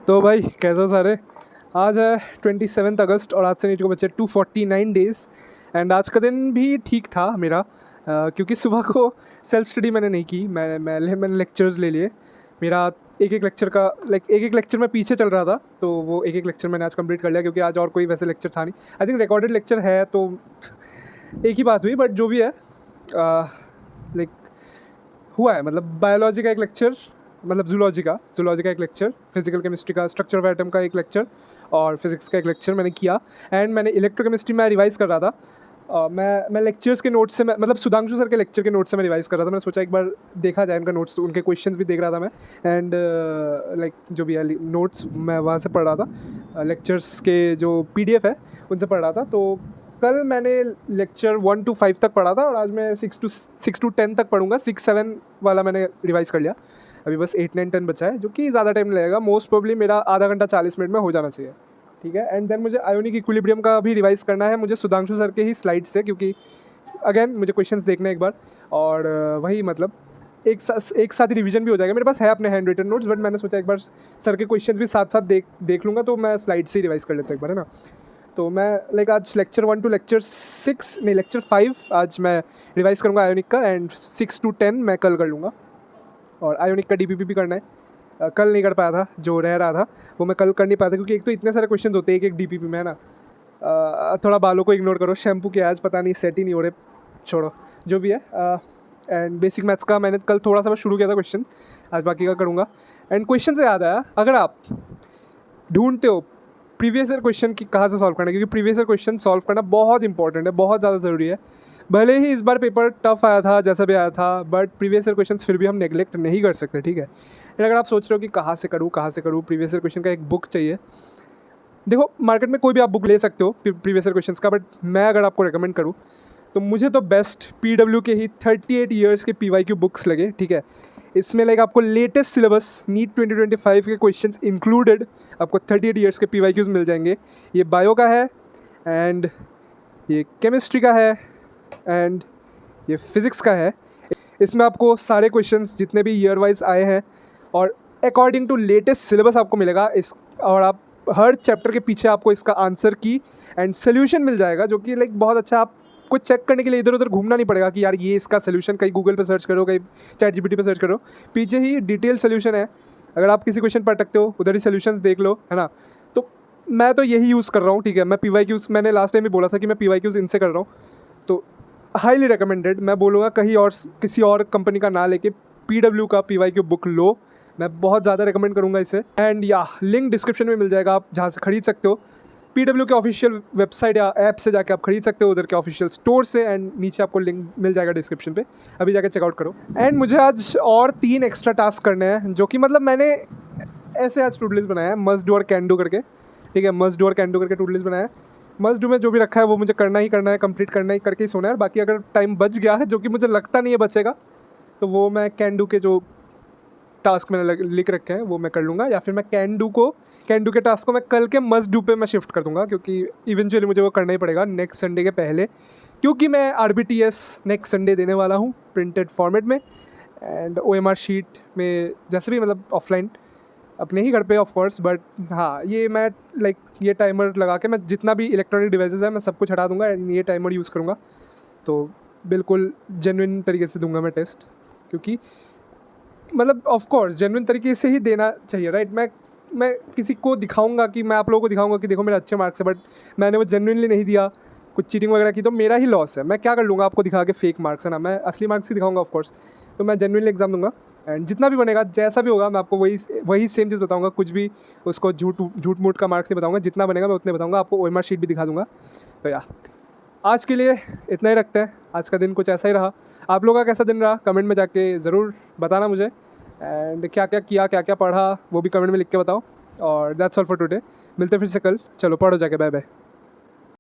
तो भाई कैसे हो सारे। आज है 27 अगस्त और आज से नीचे को बचे 249 डेज़। एंड आज का दिन भी ठीक था मेरा, क्योंकि सुबह को सेल्फ स्टडी मैंने नहीं की। मैंने लेक्चर्स ले लिए। मेरा एक एक लेक्चर का एक एक लेक्चर में पीछे चल रहा था, तो वो एक एक लेक्चर मैंने आज कंप्लीट कर लिया, क्योंकि आज और कोई वैसे लेक्चर था नहीं। आई थिंक रिकॉर्डेड लेक्चर है तो एक ही बात हुई, बट जो भी है लाइक हुआ है। मतलब बायोलॉजी का एक लेक्चर, मतलब जूलॉजी का एक लेक्चर, फिजिकल केमिस्ट्री का स्ट्रक्चर ऑफ एटम का एक लेक्चर और फिजिक्स का एक लेक्चर मैंने किया। एंड मैंने इलेक्ट्रोकेमिस्ट्री में रिवाइज़ कर रहा था। मैं लेक्चर्स के नोट्स से मतलब सुधांशु सर के लेक्चर के नोट्स से मैं रिवाइज़ कर रहा था। मैंने सोचा एक बार देखा जाए उनका नोट्स, उनके क्वेश्चंस भी देख रहा था मैं। एंड जो भी है नोट्स मैं वहाँ से पढ़ रहा था, लेक्चर्स के जो PDF है उनसे पढ़ रहा था। तो कल मैंने लेक्चर 1 to 5 तक पढ़ा था और आज मैं 6 to 10 तक पढ़ूंगा। 6-7 वाला मैंने रिवाइज़ कर लिया। अभी बस 8, 9, 10 बचा है, जो कि ज़्यादा टाइम लगेगा। मोस्ट प्रोबेबली मेरा आधा घंटा 40 मिनट में हो जाना चाहिए, ठीक है। एंड देन मुझे आयोनिक इक्विलिब्रियम का भी रिवाइज़ करना है, मुझे सुधांशु सर के ही स्लाइड से, क्योंकि अगेन मुझे क्वेश्चंस देखने एक बार। और वही मतलब एक साथ ही रिवीजन भी हो जाएगा। मेरे पास है अपने हैंड रिटन नोट्स, बट मैंने सोचा एक बार सर के क्वेश्चंस भी साथ साथ देख लूँगा, तो मैं स्लाइड से ही रिवाइज़ कर लेता हूँ एक बार, है ना। तो मैं आज लेक्चर 1 to लेक्चर 5 आज मैं रिवाइज़ करूँगा आयोनिक का। एंड 6 to 10 मैं कल कर लूँगा। और आयोनिक का DPP भी करना है। कल नहीं कर पाया था, जो रह रहा था वो मैं कल कर नहीं पाया था, क्योंकि एक तो इतने सारे क्वेश्चन होते हैं एक DPP में, है ना। थोड़ा बालों को इग्नोर करो, शैम्पू के आज पता नहीं सेट ही नहीं हो रहे, छोड़ो जो भी है। एंड बेसिक मैथ्स का मैंने कल थोड़ा सा मैं शुरू किया था क्वेश्चन, आज बाकी का करूँगा। एंड क्वेश्चन से याद आया, अगर आप ढूंढते हो प्रीवियस ईयर क्वेश्चन की कहाँ से सॉल्व करना है, क्योंकि प्रीवियस ईयर क्वेश्चन सॉल्व करना बहुत इंपॉर्टेंट है, बहुत ज़्यादा ज़रूरी है। भले ही इस बार पेपर टफ आया था, जैसा भी आया था, बट प्रीवियस ईयर क्वेश्चन फिर भी हम नेगलेक्ट नहीं कर सकते, ठीक है। एंड अगर आप सोच रहे हो कि कहाँ से करूँ, प्रीवियस ईयर क्वेश्चन का एक बुक चाहिए। देखो, मार्केट में कोई भी आप बुक ले सकते हो प्रीवियस ईयर क्वेश्चंस का, बट मैं अगर आपको रिकमेंड करूँ तो मुझे तो बेस्ट PW के ही 38 ईयर्स के PYQ बुक्स लगे, ठीक है। इसमें आपको लेटेस्ट सिलेबस नीट 2025 के क्वेश्चंस इंक्लूडेड आपको 38 ईयर्स के PYQs मिल जाएंगे। ये बायो का है, एंड ये केमिस्ट्री का है, एंड ये फिज़िक्स का है। इसमें आपको सारे क्वेश्चंस जितने भी ईयर वाइज आए हैं और अकॉर्डिंग टू लेटेस्ट सिलेबस आपको मिलेगा इस, और आप हर चैप्टर के पीछे आपको इसका आंसर की एंड सोल्यूशन मिल जाएगा, जो कि बहुत अच्छा। आप कुछ चेक करने के लिए इधर उधर घूमना नहीं पड़ेगा कि यार ये इसका सोल्यूशन कहीं गूगल पे सर्च करो, कहीं ChatGPT पे सर्च करो, पीछे ही डिटेल सोल्यूशन है। अगर आप किसी क्वेश्चन पर अटकते हो, उधर ही सोल्यूशन देख लो, है ना। तो मैं तो यही यूज़ कर रहा हूँ, ठीक है। मैं PYQs, मैंने लास्ट टाइम भी बोला था कि मैं PYQs इनसे कर रहा हूँ, तो हाईली रिकमेंडेड। मैं बोलूँगा कहीं और किसी और कंपनी का ना लेके PW का PYQ बुक लो, मैं बहुत ज़्यादा रिकमेंड करूँगा इसे। एंड या लिंक डिस्क्रिप्शन में मिल जाएगा, आप जहाँ से खरीद सकते हो। PW के ऑफिशियल वेबसाइट या ऐप से जाके आप खरीद सकते हो, उधर के ऑफिशियल स्टोर से। एंड नीचे आपको लिंक मिल जाएगा डिस्क्रिप्शन पे, अभी जाके चेकआउट करो। एंड मुझे आज और 3 एक्स्ट्रा टास्क करने हैं, जो कि मतलब मैंने ऐसे आज टू डू लिस्ट बनाया है, मस्ट डू और कैन डू करके, ठीक है। मस्ट डू और कैन डू करके टू डू लिस्ट बनाया है। मस्ट डू में जो भी रखा है वो मुझे करना ही करना है, कंप्लीट करना ही करके ही सोना है। बाकी अगर टाइम बच गया है, जो कि मुझे लगता नहीं है बचेगा, तो वो मैं कैन डू के जो टास्क मैंने लिख रखे हैं वो मैं कर लूँगा। या फिर मैं कैन डू के टास्क को मैं कल के मस्ट डू पे मैं शिफ्ट कर दूँगा, क्योंकि इवेंचुअली मुझे वो करना ही पड़ेगा नेक्स्ट संडे के पहले, क्योंकि मैं RBTS नेक्स्ट संडे देने वाला हूँ प्रिंटेड फॉर्मेट में। एंड OMR शीट में, जैसे भी मतलब ऑफलाइन अपने ही घर पे ऑफ कोर्स, बट हाँ ये मैं ये टाइमर लगा के मैं जितना भी इलेक्ट्रॉनिक डिवाइसेस है मैं सब कुछ हटा दूँगा एंड ये टाइमर यूज़ करूँगा। तो बिल्कुल जेन्युइन तरीके से दूंगा मैं टेस्ट, क्योंकि मतलब ऑफ कोर्स जेन्युइन तरीके से ही देना चाहिए, राइट। मैं किसी को दिखाऊंगा कि मैं आप लोगों को दिखाऊंगा कि देखो मेरे अच्छे मार्क्स है, बट मैंने वो जेन्युइनली नहीं दिया, कुछ चीटिंग वगैरह की, तो मेरा ही लॉस है। मैं क्या कर लूँगा आपको दिखा के फेक मार्क्स, है ना। मैं असली मार्क्स ही दिखाऊंगा ऑफ कोर्स। तो मैं जेन्युइनली एग्जाम दूंगा एंड जितना भी बनेगा, जैसा भी होगा, मैं आपको वही सेम चीज़ बताऊंगा। कुछ भी उसको झूठ मूठ का मार्क्स नहीं बताऊंगा, जितना बनेगा मैं उतने बताऊंगा। आपको OMR शीट भी दिखा दूंगा। तो या आज के लिए इतना ही रखते हैं। आज का दिन कुछ ऐसा ही रहा। आप लोगों का कैसा दिन रहा, कमेंट में जाके ज़रूर बताना मुझे। एंड क्या क्या किया, क्या क्या पढ़ा, वो भी कमेंट में लिख के बताओ। और दैट्स ऑल फॉर टुडे। मिलते फिर से कल। चलो पढ़ो जाके, बाय बाय।